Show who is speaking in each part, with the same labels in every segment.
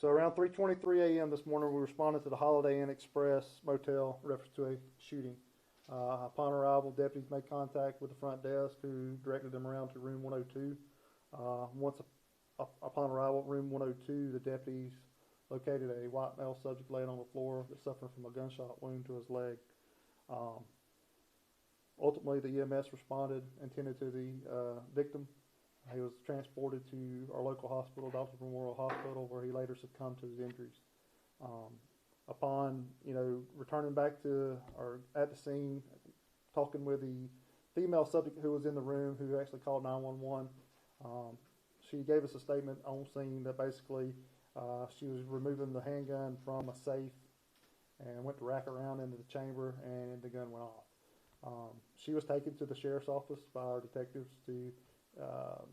Speaker 1: So around 3:23 a.m. this morning, we responded to the Holiday Inn Express Motel reference to a shooting. Upon arrival, deputies made contact with the front desk, who directed them around to room 102. Upon arrival at room 102, the deputies located a white male subject laying on the floor that's suffering from a gunshot wound to his leg. Ultimately, the EMS responded and tended to the victim. He was transported to our local hospital, Dalton Memorial Hospital, where he later succumbed to his injuries. Upon returning back to or at the scene, talking with the female subject who was in the room, who actually called 911, she gave us a statement on scene that basically she was removing the handgun from a safe and went to rack around into the chamber, and the gun went off. She was taken to the sheriff's office by our detectives to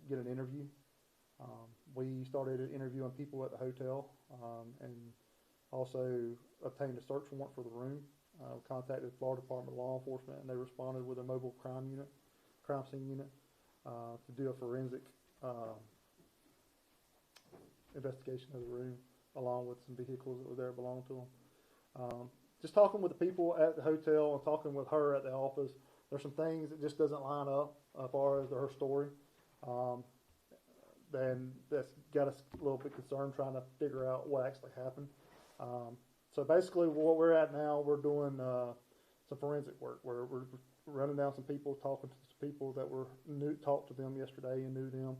Speaker 1: get an interview. We started interviewing people at the hotel and also obtained a search warrant for the room. Contacted the Florida Department of Law Enforcement, and they responded with a mobile crime scene unit, to do a forensic investigation of the room, along with some vehicles that were there belonging to them. Just talking with the people at the hotel and talking with her at the office, there's some things that just doesn't line up as far as her story. Then that's got us a little bit concerned, trying to figure out what actually happened. So basically what we're at now, we're doing some forensic work. We're running down some people, talking to some people that talked to them yesterday and knew them.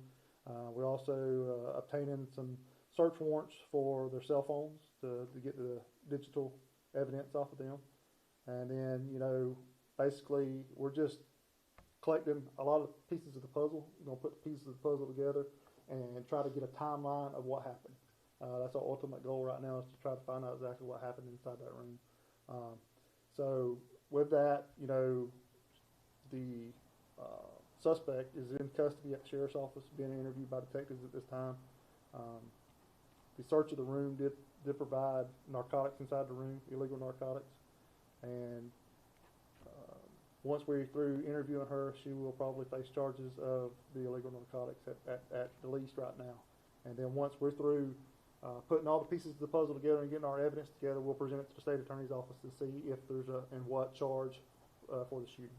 Speaker 1: We're also obtaining some search warrants for their cell phones to get the digital evidence off of them. And then, basically we're just collecting a lot of pieces of the puzzle. We're going to put the pieces of the puzzle together and try to get a timeline of what happened. That's our ultimate goal right now, is to try to find out exactly what happened inside that room. So with that, the suspect is in custody at the sheriff's office, being interviewed by detectives at this time. The search of the room did provide narcotics inside the room, illegal narcotics. And once we're through interviewing her, she will probably face charges of the illegal narcotics at the least right now. And then once we're through putting all the pieces of the puzzle together and getting our evidence together, we'll present it to the state attorney's office to see if there's and what charge for the shooting.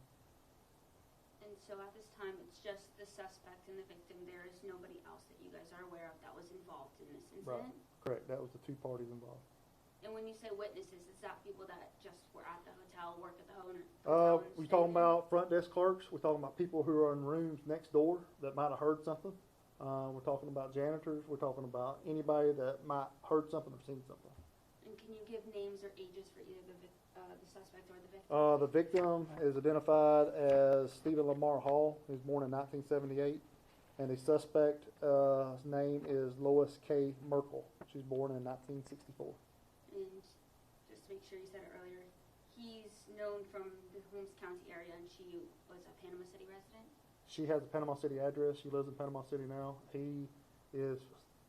Speaker 2: And so at this time, it's just the suspect and the victim. There is nobody else that you guys are aware of that was involved in this incident?
Speaker 1: Right. Correct. That was the two parties involved.
Speaker 2: And when you say witnesses, is that people that just were at the hotel, work at the hotel?
Speaker 1: We're talking about front desk clerks. We're talking about people who are in rooms next door that might have heard something. We're talking about janitors. We're talking about anybody that might heard something or seen something.
Speaker 2: And can you give names or ages for either the suspect or the victim?
Speaker 1: The victim is identified as Stephen Lamar Hall. He was born in 1978. And the suspect's name is Lois K. Merkel. She was born in 1964.
Speaker 2: And just to make sure you said it earlier, he's known from the Holmes County area, and she was a Panama City resident? She
Speaker 1: has a Panama City address. She lives in Panama City now. He is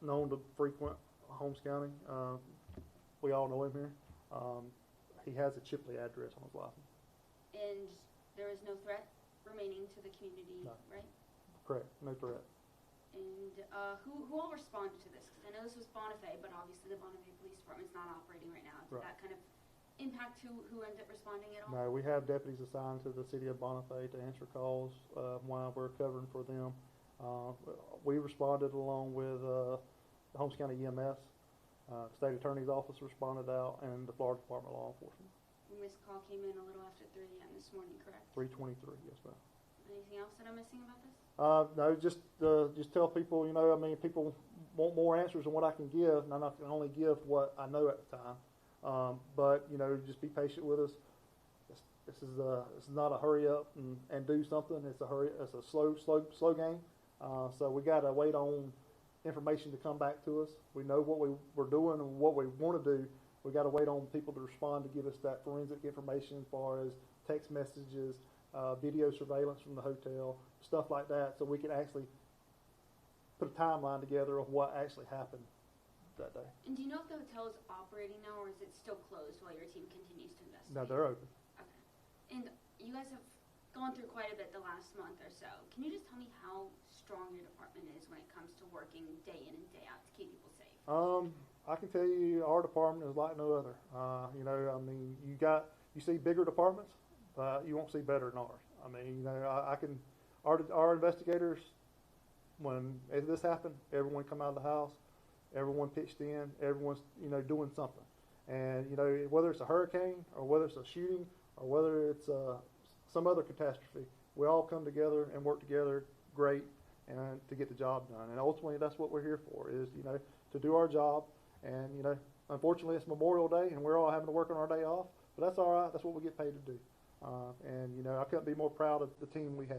Speaker 1: known to frequent Holmes County. We all know him here. He has a Chipley address on his license.
Speaker 2: And there is no threat remaining to the community,
Speaker 1: no.
Speaker 2: Right?
Speaker 1: Correct. No threat.
Speaker 2: And who all responded to this? Because I know this was Bonifay, but obviously the Bonifay Police Department's not operating right now. Did that kind of impact who ended up responding at all?
Speaker 1: No, we have deputies assigned to the city of Bonifay to answer calls while we're covering for them. We responded along with the Holmes County EMS. The state attorney's office responded out, and the Florida Department of Law Enforcement.
Speaker 2: And this call came in a little after 3 a.m. this morning, correct?
Speaker 1: 3:23, yes, ma'am.
Speaker 2: Anything else that I'm missing about this?
Speaker 1: No, just tell people, people want more answers than what I can give, and I can only give what I know at the time. But just be patient with us. This is not a hurry up and do something. It's a slow game. So we got to wait on information to come back to us. We know what we're doing and what we want to do. We got to wait on people to respond to give us that forensic information as far as text messages, video surveillance from the hotel, stuff like that, so we can actually put a timeline together of what actually happened that day.
Speaker 2: And do you know if the hotel is operating now, or is it still closed while your team continues to investigate?
Speaker 1: No, they're open.
Speaker 2: Okay. And you guys have gone through quite a bit the last month or so. Can you just tell me how strong your department is when it comes to working day in and day out to keep people safe?
Speaker 1: I can tell you our department is like no other. You know, I mean, you see bigger departments, but you won't see better than ours. I mean, you know, our investigators, when this happened, everyone come out of the house, everyone pitched in, everyone's, you know, doing something. And, you know, whether it's a hurricane or whether it's a shooting or whether it's some other catastrophe, we all come together and work together great and to get the job done. And ultimately, that's what we're here for, is, you know, to do our job. And, you know, unfortunately, it's Memorial Day, and we're all having to work on our day off, but that's all right. That's what we get paid to do. And, you know, I couldn't be more proud of the team we have.